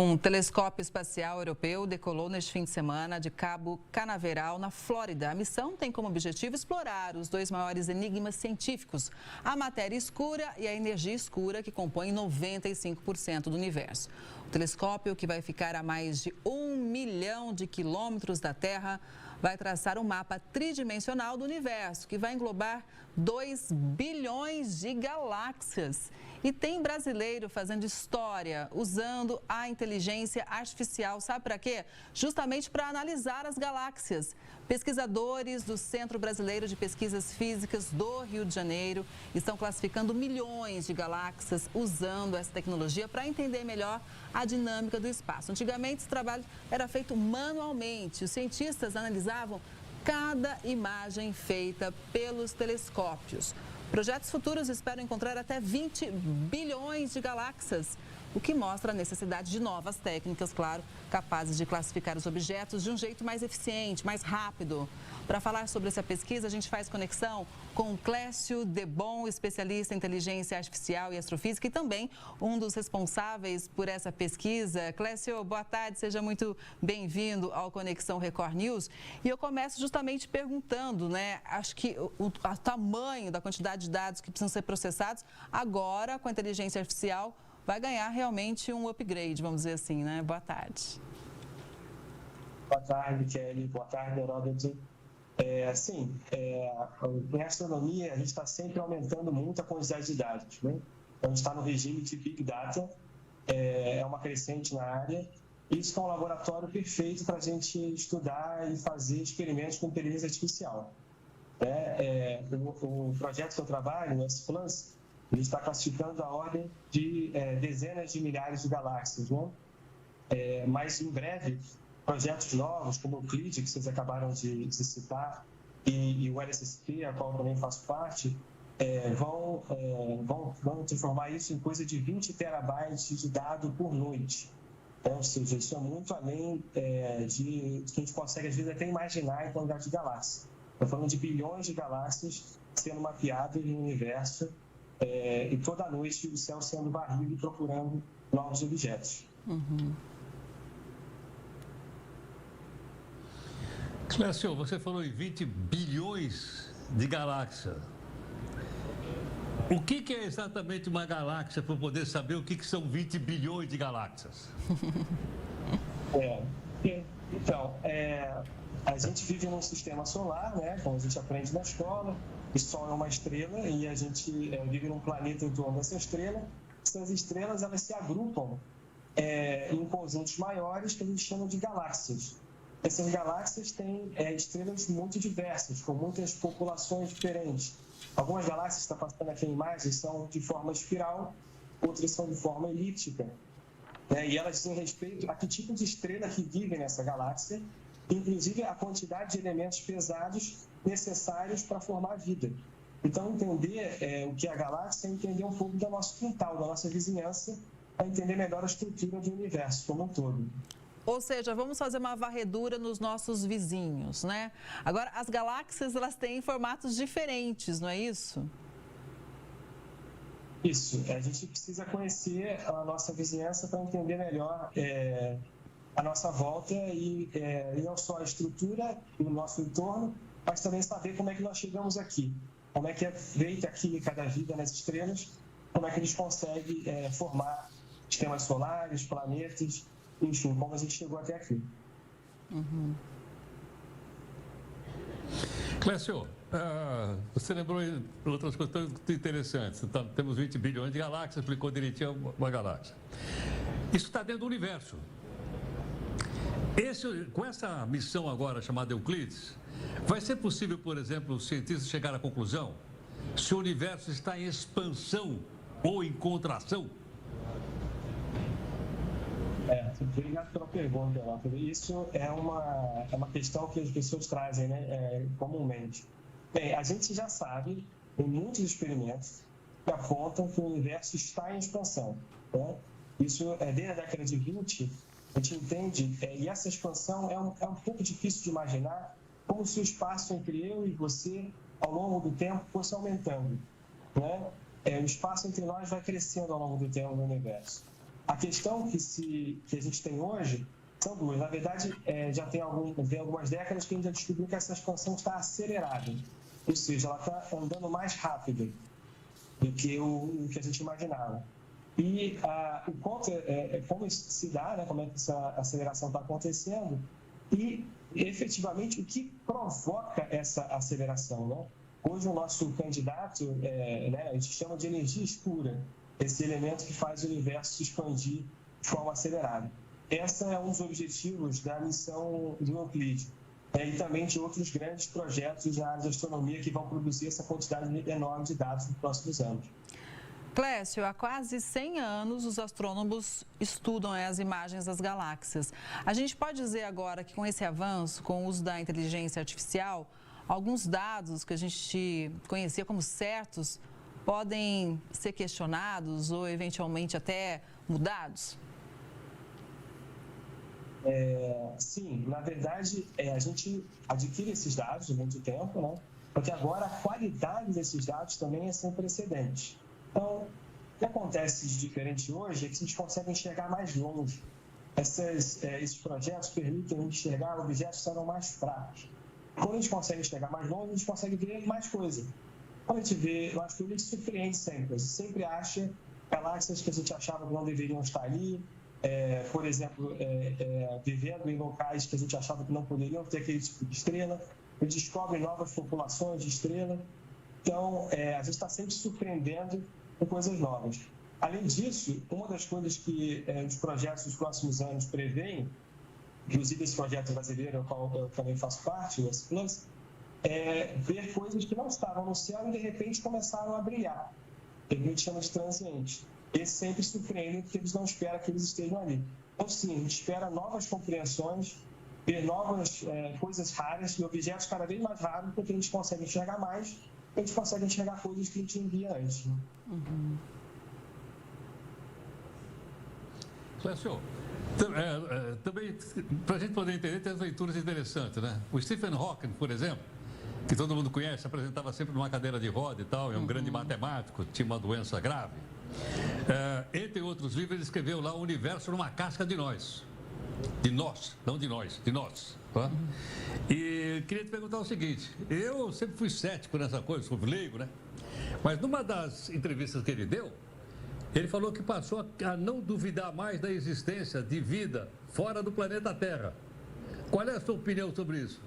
Um telescópio espacial europeu decolou neste fim de semana de Cabo Canaveral, na Flórida. A missão tem como objetivo explorar os dois maiores enigmas científicos, a matéria escura e a energia escura, que compõem 95% do universo. O telescópio, que vai ficar a mais de 1 milhão de quilômetros da Terra, vai traçar um mapa tridimensional do universo, que vai englobar 2 bilhões de galáxias. E tem brasileiro fazendo história, usando a inteligência artificial. Sabe para quê? Justamente para analisar as galáxias. Pesquisadores do Centro Brasileiro de Pesquisas Físicas do Rio de Janeiro estão classificando milhões de galáxias usando essa tecnologia para entender melhor a dinâmica do espaço. Antigamente, esse trabalho era feito manualmente. Os cientistas analisavam cada imagem feita pelos telescópios. Projetos futuros esperam encontrar até 20 bilhões de galáxias, o que mostra a necessidade de novas técnicas, claro, capazes de classificar os objetos de um jeito mais eficiente, mais rápido. Para falar sobre essa pesquisa, a gente faz conexão com Clécio Debon, especialista em inteligência artificial e astrofísica e também um dos responsáveis por essa pesquisa. Clécio, boa tarde, seja muito bem-vindo ao Conexão Record News. E eu começo justamente perguntando, acho que o tamanho da quantidade de dados que precisam ser processados agora com a inteligência artificial vai ganhar realmente um upgrade, vamos dizer assim, né? Boa tarde, Kelly. Boa tarde, Heródoto. Em astronomia, a gente está sempre aumentando muito a quantidade de dados, né? Então, a gente está no regime de Big Data, é uma crescente na área. Isso é um laboratório perfeito para a gente estudar e fazer experimentos com inteligência artificial. O projeto que eu trabalho, o S-Plus, ele está classificando a ordem de dezenas de milhares de galáxias, né? Mas, em breve, projetos novos, como o Euclid, que vocês acabaram de citar, e o LSSP, a qual eu também faço parte, vão transformar isso em coisa de 20 terabytes de dado por noite. Ou seja, isso é muito além de que a gente consegue, às vezes, até imaginar em quantidade de galáxias. Estou falando de bilhões de galáxias sendo mapeadas no universo, e toda noite o céu sendo varrido e procurando novos objetos. Uhum. Clécio, você falou em 20 bilhões de galáxias. O que é exatamente uma galáxia para poder saber o que são 20 bilhões de galáxias? A gente vive num sistema solar, né? Como a gente aprende na escola. O Sol é uma estrela e a gente vive num planeta em torno dessa estrela. Essas estrelas, elas se agrupam em conjuntos maiores que a gente chama de galáxias. Essas galáxias têm estrelas muito diversas, com muitas populações diferentes. Algumas galáxias que está passando aqui em imagens são de forma espiral, outras são de forma elíptica. E elas dizem respeito a que tipo de estrela que vive nessa galáxia, inclusive a quantidade de elementos pesados necessários para formar a vida. Então, entender o que é a galáxia é entender um pouco do nosso quintal, da nossa vizinhança, para entender melhor a estrutura do universo como um todo. Ou seja, vamos fazer uma varredura nos nossos vizinhos, né? Agora, as galáxias, elas têm formatos diferentes, não é isso? Isso. A gente precisa conhecer a nossa vizinhança para entender melhor a nossa volta e não só a estrutura do nosso entorno, mas também saber como é que nós chegamos aqui. Como é que é feita a química da vida nas estrelas, como é que eles conseguem formar sistemas solares, planetas, enfim, como a gente chegou até aqui. Uhum. Clécio, você lembrou outras coisas interessantes. Então, temos 20 bilhões de galáxias, explicou direitinho uma galáxia. Isso está dentro do universo. Com essa missão agora chamada Euclides, vai ser possível, por exemplo, os cientistas chegar à conclusão se o universo está em expansão ou em contração? Obrigado pela pergunta, Heródoto. Isso é uma questão que as pessoas trazem, comumente. Bem, a gente já sabe, em muitos experimentos, que apontam que o universo está em expansão. Né? Isso, desde a década de 20, a gente entende, e essa expansão é um pouco difícil de imaginar, como se o espaço entre eu e você, ao longo do tempo, fosse aumentando. Né? O espaço entre nós vai crescendo ao longo do tempo no universo. A questão que a gente tem hoje são duas. Na verdade, já tem algumas décadas que a gente já descobriu que essa expansão está acelerada. Ou seja, ela está andando mais rápido do que o que a gente imaginava. E o ponto como isso se dá, né, como é que essa aceleração está acontecendo e, efetivamente, o que provoca essa aceleração. Né? Hoje, o nosso candidato, né, a gente chama de energia escura, esse elemento que faz o universo se expandir de forma acelerada. Esse é um dos objetivos da missão do Euclide. E também de outros grandes projetos na área de astronomia que vão produzir essa quantidade enorme de dados nos próximos anos. Clécio, há quase 100 anos os astrônomos estudam as imagens das galáxias. A gente pode dizer agora que com esse avanço, com o uso da inteligência artificial, alguns dados que a gente conhecia como certos podem ser questionados ou eventualmente até mudados? Sim, na verdade, a gente adquire esses dados há muito tempo, né? Porque agora a qualidade desses dados também é sem precedente. Então, o que acontece de diferente hoje é que a gente consegue enxergar mais longe. Esses projetos permitem enxergar objetos que eram mais fracos. Quando a gente consegue enxergar mais longe, a gente consegue ver mais coisa. Quando a gente vê, eu acho que a gente surpreende sempre. A gente sempre acha galáxias que a gente achava que não deveriam estar ali. Por exemplo, vivendo em locais que a gente achava que não poderiam ter aquele tipo de estrela. A gente descobre novas populações de estrela. Então, a gente está sempre surpreendendo com coisas novas. Além disso, uma das coisas que os projetos dos próximos anos prevêem, inclusive esse projeto brasileiro, ao qual eu também faço parte, o S+, é ver coisas que não estavam no céu e, de repente, começaram a brilhar. Que a gente chama de transiente. Eles sempre surpreendem porque eles não esperam que eles estejam ali. Então, sim, a gente espera novas compreensões, ver novas coisas raras e objetos cada vez mais raros, porque a gente consegue enxergar mais, a gente consegue enxergar coisas que a gente não via antes. Né? Uhum. Clécio, também, para a gente poder entender, tem as leituras interessantes, né? O Stephen Hawking, por exemplo, que todo mundo conhece, apresentava sempre numa cadeira de roda e tal, é um grande matemático, tinha uma doença grave. Entre outros livros, ele escreveu lá o universo numa casca de nós. De nós, não de nós, de nós. Tá? E queria te perguntar o seguinte, eu sempre fui cético nessa coisa, sou leigo, né? Mas numa das entrevistas que ele deu, ele falou que passou a não duvidar mais da existência de vida fora do planeta Terra. Qual é a sua opinião sobre isso?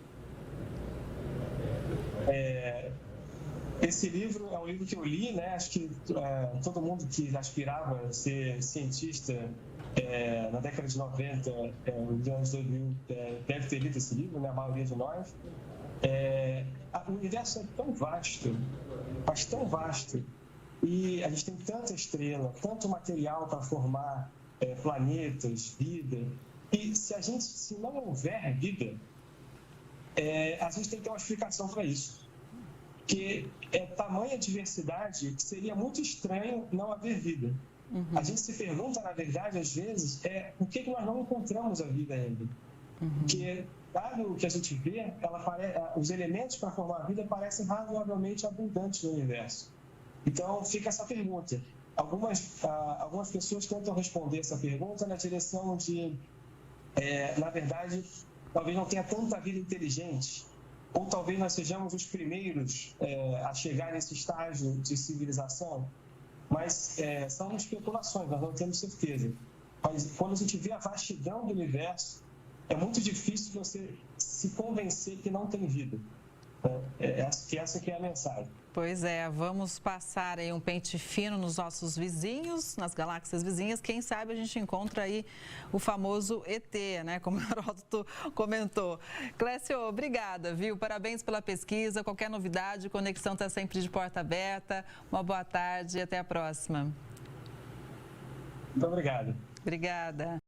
Esse livro é um livro que eu li, né? Acho que todo mundo que aspirava a ser cientista na década de 90, nos anos 2000, deve ter lido esse livro, né? A maioria de nós. O universo é tão vasto, mas tão vasto, e a gente tem tanta estrela, tanto material para formar planetas, vida, e se não houver vida, a gente tem que ter uma explicação para isso. Porque tamanha diversidade que seria muito estranho não haver vida. Uhum. A gente se pergunta, na verdade, às vezes, por que nós não encontramos a vida ainda? Uhum. Porque, dado o que a gente vê, os elementos para formar a vida parecem razoavelmente abundantes no universo. Então, fica essa pergunta. Algumas pessoas tentam responder essa pergunta na direção de, na verdade, talvez não tenha tanta vida inteligente, ou talvez nós sejamos os primeiros a chegar nesse estágio de civilização, mas são especulações, nós não temos certeza. Mas quando a gente vê a vastidão do universo, é muito difícil você se convencer que não tem vida. Essa que é a mensagem. Pois é, vamos passar aí um pente fino nos nossos vizinhos, nas galáxias vizinhas. Quem sabe a gente encontra aí o famoso ET, né? Como o Heródoto comentou. Clécio, obrigada, viu? Parabéns pela pesquisa. Qualquer novidade, Conexão está sempre de porta aberta. Uma boa tarde e até a próxima. Muito obrigado. Obrigada.